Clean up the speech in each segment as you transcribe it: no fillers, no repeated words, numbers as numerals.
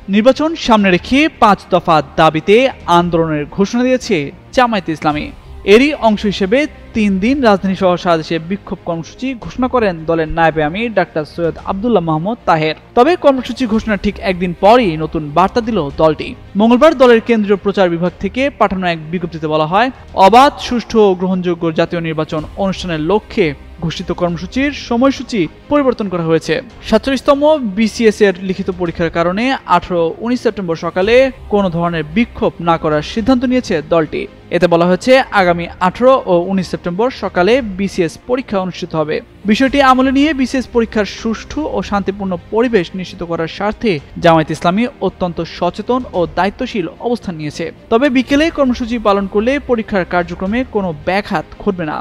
নির্বাচন সামনে রেখে 5 দফা দাবিতে আন্দোলনের ঘোষণা দিয়েছে জামায়াতে ইসলামী। এরই অংশ হিসেবে 3 দিন রাজধানী সহ সারা দেশে বিক্ষোভ কর্মসূচি ঘোষণা করেন দলের নায়েবে আমির ডাক্তার সৈয়দ আব্দুল্লাহ মাহমুদ তাহের। তবে কর্মসূচি ঘোষণার ঠিক একদিন পরই নতুন বার্তা দিল দলটি। মঙ্গলবার দলের কেন্দ্রীয় প্রচার বিভাগ থেকে পাঠানো এক বিজ্ঞপ্তিতে বলা হয়, অবাধ, সুষ্ঠু ও গ্রহণযোগ্য জাতীয় নির্বাচন অনুষ্ঠানের লক্ষ্যে ঘোষিত কর্মসূচির সময়সূচি পরিবর্তন করা হয়েছে। 47তম বিসিএস এর লিখিত পরীক্ষার কারণে 18-19 সেপ্টেম্বর সকালে কোনো ধরনের বিক্ষোভ না করার সিদ্ধান্ত নিয়েছে দলটি। এতে বলা হয়েছে, আগামী 18 ও 19 সেপ্টেম্বর সকালে বিসিএস পরীক্ষা অনুষ্ঠিত হবে। বিষয়টি আমলে নিয়ে বিসিএস পরীক্ষার সুষ্ঠু ও শান্তিপূর্ণ পরিবেশ নিশ্চিত করার স্বার্থে জামায়াতে ইসলামী অত্যন্ত সচেতন ও দায়িত্বশীল অবস্থান নিয়েছে। তবে বিকেলে কর্মসূচি পালন করলে পরীক্ষার কার্যক্রমে কোনো ব্যাঘাত ঘটবে না।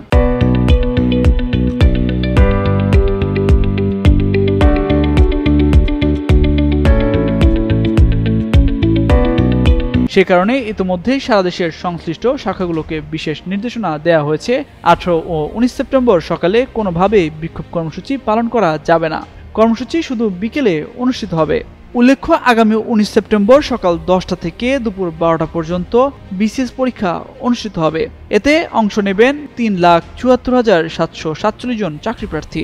সে কারণে ইতিমধ্যে সারা দেশের সংশ্লিষ্ট শাখাগুলোকে বিশেষ নির্দেশনা দেওয়া হয়েছে। 18 ও 19 সেপ্টেম্বর সকালে কোনোভাবেই বিক্ষোভ কর্মসূচি পালন করা যাবে না। কর্মসূচি শুধু বিকেলে অনুষ্ঠিত হবে। উল্লেখ্য, আগামী 19 সেপ্টেম্বর সকাল 10টা থেকে দুপুর 12টা পর্যন্ত বিসিএস পরীক্ষা অনুষ্ঠিত হবে। এতে অংশ নেবেন 3,74,747 জন চাকরি প্রার্থী।